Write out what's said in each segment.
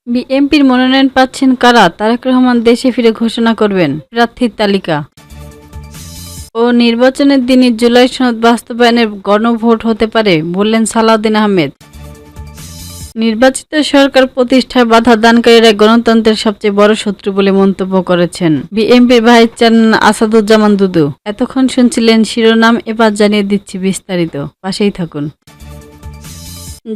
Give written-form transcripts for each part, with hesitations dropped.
বিএনপির মনোনয়ন পাচ্ছেন কারা? তারেক রহমান দেশে ফিরে ঘোষণা করবেন প্রার্থীর তালিকা। ও নির্বাচনের দিনই জুলাই সনদ বাস্তবায়নের গণভোট হতে পারে বললেন সালাউদ্দিন আহমেদ। নির্বাচিত সরকার প্রতিষ্ঠায় বাধা দানকারীরা গণতন্ত্রের সবচেয়ে বড় শত্রু বলে মন্তব্য করেছেন বিএনপির ভাইস চেয়ারম্যান আসাদুজ্জামান দুদু। এতক্ষণ শুনছিলেন শিরোনাম, এবার জানিয়ে দিচ্ছি বিস্তারিত, পাশেই থাকুন।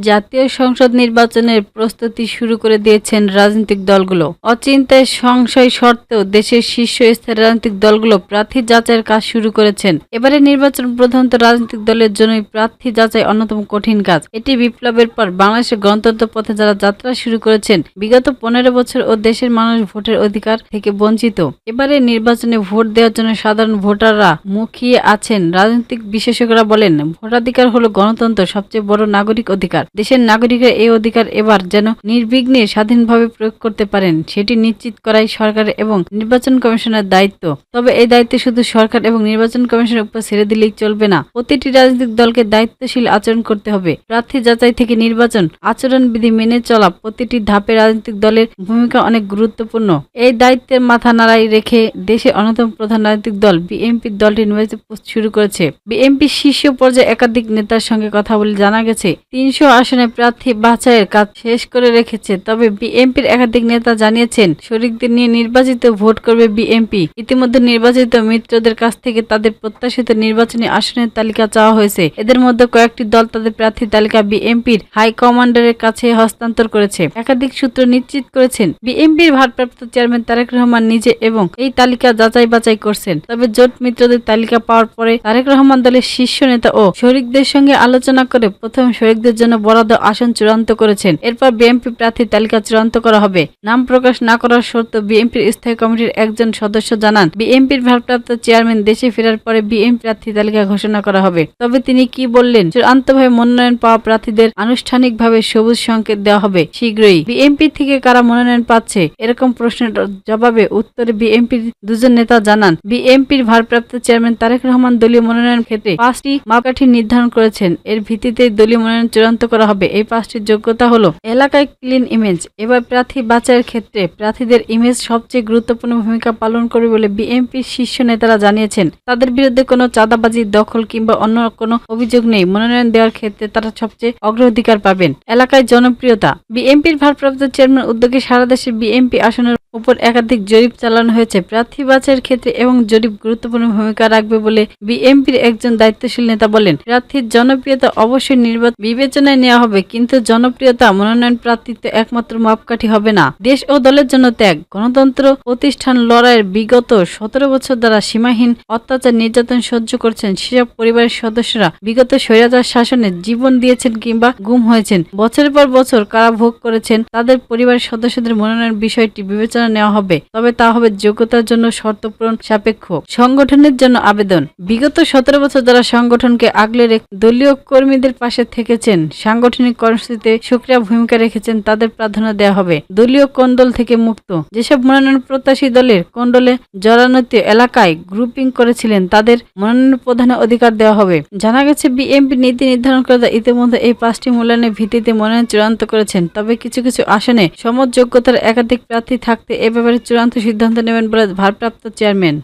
জাতীয় সংসদ নির্বাচনের প্রস্তুতি শুরু করে দিয়েছেন রাজনৈতিক দলগুলো। অচিন্তায় সংশয় সত্ত্বেও দেশের শীর্ষস্থানীয় রাজনৈতিক দলগুলো প্রার্থী যাচাইয়ের কাজ শুরু করেছেন। এবারে নির্বাচন প্রধানত রাজনৈতিক দলের জন্যই প্রার্থী যাচাই অন্যতম কঠিন কাজ। এটি বিপ্লবের পর বাংলাদেশের গণতন্ত্র পথে যারা যাত্রা শুরু করেছেন বিগত 15 বছর ও দেশের মানুষ ভোটের অধিকার থেকে বঞ্চিত। এবারে নির্বাচনে ভোট দেওয়ার জন্য সাধারণ ভোটাররা মুখিয়ে আছেন। রাজনৈতিক বিশেষজ্ঞরা বলেন, ভোটাধিকার হলো গণতন্ত্র সবচেয়ে বড় নাগরিক অধিকার। দেশের নাগরিকরা এই অধিকার এবার যেন নির্বিঘ্নে স্বাধীনভাবে প্রয়োগ করতে পারেন সেটি নিশ্চিত করাই সরকার এবং নির্বাচন কমিশনের দায়িত্ব। তবে এই দায়িত্ব শুধু সরকার এবং নির্বাচন কমিশনের উপর ছেড়ে দিলেই চলবে না, প্রতিটি রাজনৈতিক দলকে দায়িত্বশীল আচরণ করতে হবে। প্রার্থী যাচাই থেকে নির্বাচন আচরণবিধি মেনে চলা প্রতিটি ধাপে রাজনৈতিক দলের ভূমিকা অনেক গুরুত্বপূর্ণ। এই দায়িত্বের মাথা নাড়াই রেখে দেশের অন্যতম প্রধান রাজনৈতিক দল বিএনপির দলটি নির্বাচন প্রস্তুতি শুরু করেছে। বিএনপির শীর্ষ পর্যায়ে একাধিক নেতার সঙ্গে কথা বলে জানা গেছে 300 আসনে প্রার্থী বাছাইয়ের কাজ শেষ করে রেখেছে। তবে বিএনপির একাধিক নেতা জানিয়েছেন শরিকদের নিয়ে নির্বাচিত ভোট করবে বিএনপি। ইতিমধ্যে নির্বাচিত মিত্রদের কাছ থেকে তাদের প্রত্যাশিত নির্বাচনী আসনের তালিকা চাওয়া হয়েছে। এদের মধ্যে কয়েকটি দল তাদের প্রার্থী তালিকা বিএনপির হাইকমান্ডারের কাছে হস্তান্তর করেছে। একাধিক সূত্র নিশ্চিত করেছেন বিএনপির ভারপ্রাপ্ত চেয়ারম্যান তারেক রহমান নিজে এবং এই তালিকা যাচাই বাছাই করছেন। তবে জোট মিত্রদের তালিকা পাওয়ার পরে তারেক রহমান দলের শীর্ষ নেতা ও শরিকদের সঙ্গে আলোচনা করে প্রথম শরিকদের জন্য বরাদ্দ আসন চূড়ান্ত করেছেন। এরপর বিএনপি প্রার্থীর তালিকা চূড়ান্ত করা হবে। নাম প্রকাশ না করার শর্তে বিএনপির স্থায়ী কমিটির একজন সদস্য জানান, বিএনপির ভারপ্রাপ্ত চেয়ারম্যান দেশে ফেরার পরে বিএনপি প্রার্থী তালিকা ঘোষণা করা হবে। তবে তিনি কি বললেন? চূড়ান্তভাবে মনোনয়ন পাওয়া প্রার্থীদের আনুষ্ঠানিকভাবে সবুজ সংকেত দেওয়া হবে শীঘ্রই। বিএনপি থেকে কারা মনোনয়ন পাচ্ছে এরকম প্রশ্নের জবাবে উত্তরে বিএনপির দুজন নেতা জানান, বিএনপির ভারপ্রাপ্ত চেয়ারম্যান তারেক রহমান দলীয় মনোনয়ন ক্ষেত্রে 5টি মাপকাঠি নির্ধারণ করেছেন। এর ভিত্তিতে দলীয় মনোনয়ন চূড়ান্ত করা হবে। এই 5টির যোগ্যতা হলো এলাকায় ক্লিন ইমেজ। এবার প্রার্থী বাছাইয়ের ক্ষেত্রে প্রার্থীদের ইমেজ সবচেয়ে গুরুত্বপূর্ণ ভূমিকা পালন করবে বলে বিএনপির শীর্ষ নেতারা জানিয়েছেন। তাদের বিরুদ্ধে কোনো চাঁদাবাজি, দখল কিংবা অন্য কোনো অভিযোগ নেই। মনোনয়ন দেওয়ার ক্ষেত্রে তারা সবচেয়ে অগ্রাধিকার পাবেন। এলাকায় জনপ্রিয়তা। বিএনপির ভারপ্রাপ্ত চেয়ারম্যান উদ্যোগে সারা দেশে বিএনপি আসনের উপর একাধিক জরিপ চালানো হয়েছে প্রার্থী বাছাইয়ের ক্ষেত্রে এবং জরিপ গুরুত্বপূর্ণ ভূমিকা রাখবে বলে বিএনপির একজন দায়িত্বশীল নেতা বলেন। প্রার্থীর জনপ্রিয়তা অবশ্যই বিবেচনায় নেওয়া হবে, কিন্তু জনপ্রিয়তা মনোনয়ন প্রার্থীত্ব একমাত্র মাপকাঠি হবে না। দেশ ও দলের জন্য ত্যাগ। গণতন্ত্র প্রতিষ্ঠান লড়াইয়ের বিগত 17 বছর দ্বারা সীমাহীন অত্যাচার নির্যাতন সহ্য করছেন সেসব পরিবারের সদস্যরা বিগত স্বৈরাচার শাসনে জীবন দিয়েছেন কিংবা গুম হয়েছেন, বছরের পর বছর কারাভোগ করেছেন। তাদের পরিবারের সদস্যদের মনোনয়ন বিষয়টি বিবেচনা নেওয়া হবে, তবে তা হবে যোগ্যতার জন্য শর্ত পূরণ সাপেক্ষ। সংগঠনের জন্য আবেদন। বিগত 17 বছর যারা সংগঠনকে আগলে রেখে দলীয় কর্মীদের পাশে থেকেছেন, সাংগঠনিক কর্মসূচিতে সক্রিয় ভূমিকা রেখেছেন, তাদের প্রাধান্য দেওয়া হবে। দলীয় কোন্দল থেকে মুক্ত। যেসব মনোনয়ন প্রত্যাশী দলের কোন্দলে জড়ানোতে এলাকায় গ্রুপিং করেছিলেন তাদের মনোনয়ন প্রদানের অধিকার দেওয়া হবে। জানা গেছে বিএনপি নীতি নির্ধারণকর্তা ইতিমধ্যে এই 5টি মূল্যায়নের ভিত্তিতে মনোনয়ন চূড়ান্ত করেছেন। তবে কিছু কিছু আসনে সমযোগ্যতার একাধিক প্রার্থী থাকতে এ ব্যাপারে চূড়ান্ত সিদ্ধান্ত নেবেন বলে ভারপ্রাপ্ত চেয়ারম্যান।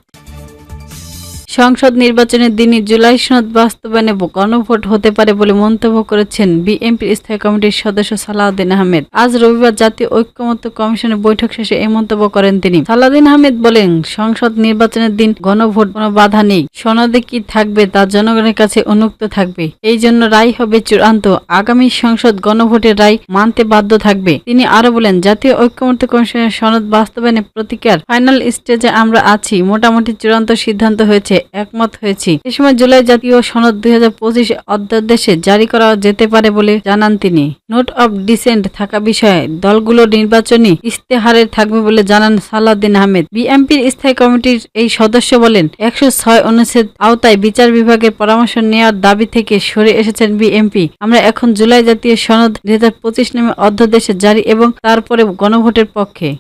সংসদ নির্বাচনের দিনই জুলাই সনদ বাস্তবায়নে গণভোট হতে পারে বলে মন্তব্য করেছেন বিএনপির স্থায়ী কমিটির সদস্য সালাউদ্দিন আহমেদ। আজ রবিবার জাতীয় ঐক্যমত্য কমিশনের বৈঠক শেষে এই মন্তব্য করেন তিনি। সালাউদ্দিন আহমেদ বলেন, সংসদ নির্বাচনের দিন গণভোট কোনো বাধা নেই। সনদে কি থাকবে তা জনগণের কাছে উন্মুক্ত থাকবে। এই জন্য রায় হবে চূড়ান্ত। আগামী সংসদ গণভোটের রায় মানতে বাধ্য থাকবে। তিনি আরো বলেন, জাতীয় ঐক্যমত্য কমিশনের সনদ বাস্তবায়নের প্রতিক্রিয়ার ফাইনাল স্টেজে আমরা আছি। মোটামুটি চূড়ান্ত সিদ্ধান্ত হয়েছে, একমত হয়েছি। এ সময় জুলাই জাতীয় সনদ 2025 অধ্যাদেশে জারি করা যেতে পারে বলে জানান তিনি। নোট অব ডিসেন্ট থাকা বিষয়ে দলগুলো নির্বাচনী ইস্তেহারে থাকবে বলে জানান সালাউদ্দিন আহমেদ। বিএনপির স্থায়ী কমিটির এই সদস্য বলেন, 106 অনুচ্ছেদ আওতায় বিচার বিভাগের পরামর্শ নেওয়ার দাবি থেকে সরে এসেছেন বিএনপি। আমরা এখন জুলাই জাতীয় সনদ 2025 নামে অধ্যাদেশে জারি এবং তারপরে গণভোটের পক্ষে।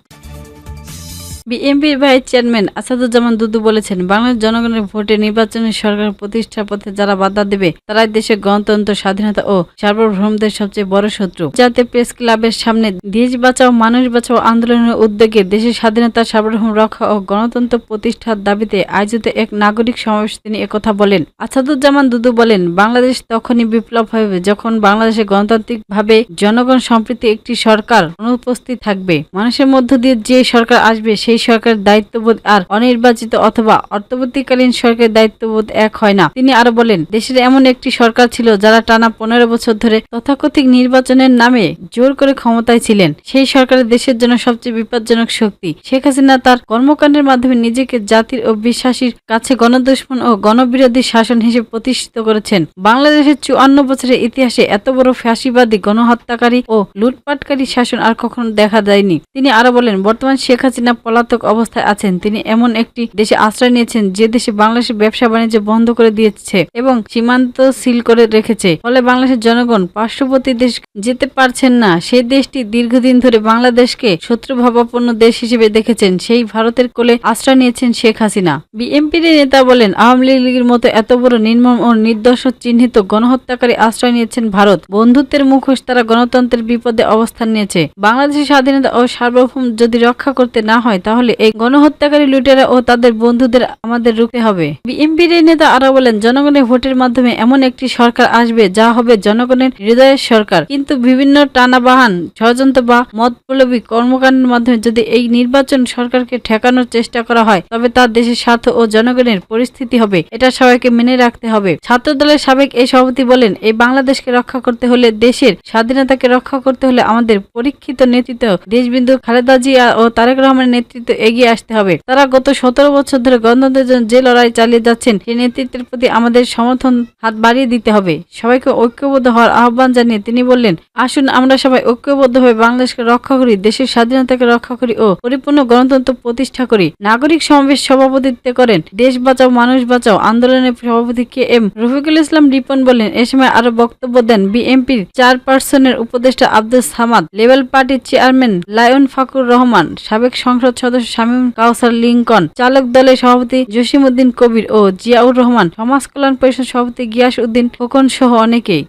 বিএনপির ভাইস চেয়ারম্যান আসাদুজ্জামান দুদু বলেছেন, বাংলাদেশ জনগণের ভোটে নির্বাচনী সরকার প্রতিষ্ঠার পথে যারা বাধা দেবে তারাই দেশের গণতন্ত্র, স্বাধীনতা ও সার্বভৌমত্বের সবচেয়ে বড় শত্রু। জাতীয় প্রেস ক্লাবের সামনে দেশ বাঁচাও মানুষ বাঁচাও আন্দোলনের উদ্যোগে দেশের স্বাধীনতা, সার্বভৌম রক্ষা ও গণতন্ত্র প্রতিষ্ঠার দাবিতে আয়োজিত এক নাগরিক সমাবেশ তিনি একথা বলেন। আসাদুজ্জামান দুদু বলেন, বাংলাদেশ তখনই বিপ্লব হবে যখন বাংলাদেশে গণতান্ত্রিকভাবে জনগণ সম্প্রীতি একটি সরকার অনুপস্থিত থাকবে। মানুষের মধ্য দিয়ে যে সরকার আসবে সেই সরকারের দায়িত্ববোধ আর অনির্বাচিত অথবা অন্তর্বর্তীকালীন সরকারের দায়িত্ববোধ এক হয় না। তিনি আরো বলেন, দেশের এমন একটি সরকার ছিল যারা টানা 15 বছর ধরে তথাকথিত নির্বাচনের নামে জোর করে ক্ষমতায় ছিলেন। সেই সরকারের দেশের জন্য সবচেয়ে বিপজ্জনক শক্তি। শেখ হাসিনা তার কর্মকাণ্ডের মাধ্যমে নিজেকে জাতির ও বিশ্বাসীর কাছে গণদুশমন ও গণবিরোধী শাসন হিসেবে প্রতিষ্ঠিত করেছেন। বাংলাদেশের 54 বছরের ইতিহাসে এত বড় ফ্যাসিবাদী, গণহত্যাকারী ও লুটপাটকারী শাসন আর কখনো দেখা যায়নি। তিনি আরো বলেন, বর্তমান শেখ হাসিনা পলাতক অবস্থায় আছেন। তিনি এমন একটি দেশে আশ্রয় নিয়েছেন যে দেশে বাংলাদেশের ব্যবসা বাণিজ্য বন্ধ করে দিয়েছে এবং সীমান্ত সিল করে রেখেছে। ফলে বাংলাদেশের জনগণ পার্শ্ববর্তী দেশ যেতে পারছেন না। সেই দেশটি দীর্ঘদিন ধরে বাংলাদেশকে শত্রুভাবাপন্ন দেশ হিসেবে দেখেছেন। সেই ভারতের কোলে আশ্রয় নিয়েছেন শেখ হাসিনা। বিএনপির নেতা বলেন, আওয়ামী লীগের মতো এত বড় নির্মম ও নির্দোষ চিহ্নিত গণহত্যাকারী আশ্রয় নিয়েছেন ভারত। বন্ধুত্বের মুখোশ তারা গণতন্ত্রের বিপদে অবস্থান নিয়েছে। বাংলাদেশের স্বাধীনতা ও সার্বভৌম যদি রক্ষা করতে না হয় তাহলে এই গণহত্যাকারী লুটেরা ও তাদের বন্ধুদের আমাদের রুখতে হবে। বিএনপির নেতা আরো বলেন, জনগণের ভোটের মাধ্যমে এমন একটি সরকার আসবে যা হবে জনগণের হৃদয়ের সরকার। কিন্তু বিভিন্ন টানাবাহান, ষড়যন্ত্র বা মতপ্রলোভী কর্মকাণ্ডের মাধ্যমে যদি এই নির্বাচন সরকারকে ঠেকানোর চেষ্টা করা হয় তবে তা দেশের স্বার্থ ও জনগণের পরিস্থিতি হবে। এটা সবাইকে মেনে রাখতে হবে। ছাত্রদলের সাবেক এই সভাপতি বলেন, এই বাংলাদেশকে রক্ষা করতে হলে, দেশের স্বাধীনতাকে রক্ষা করতে হলে আমাদের পরীক্ষিত নেতৃত্ব দেশবিন্দু খালেদা জিয়া ও তারেক রহমানের নেতৃত্ব এগিয়ে আসতে হবে। তারা গত 17 বছর ধরে গণতন্ত্রের জন্য যে লড়াই চালিয়ে যাচ্ছেন সেই নেতৃত্বের প্রতি আমাদের সমর্থন হাত বাড়িয়ে দিতে হবে। সবাইকে ঐক্যবদ্ধ হওয়ার আহ্বান জানিয়ে তিনি বললেন, আসুন আমরা সবাই ঐক্যবদ্ধভাবে বাংলাদেশকে রক্ষা করি, দেশের স্বাধীনতাকে রক্ষা করি ও পরিপূর্ণ গণতন্ত্র প্রতিষ্ঠা করি। নাগরিক সমাবেশ সভাপতিত্ব করেন দেশ বাঁচাও মানুষ বাঁচাও আন্দোলনের সভাপতি কে এম রফিকুল ইসলাম রিপন। বলেন, এ সময় আরো বক্তব্য দেন বিএনপির চেয়ারপারসনের উপদেষ্টা আব্দুল সামাদ, লেভেল পার্টির চেয়ারম্যান লায়ন ফাকুর রহমান, সাবেক সংসদ সদস্য শামীম কাউসার লিংকন, চালক দলের সভাপতি জসিম উদ্দিন কবির ও জিয়াউর রহমান, সমাজ কল্যাণ পরিষদ সভাপতি গিয়াস উদ্দিন খোকন সহ অনেকেই।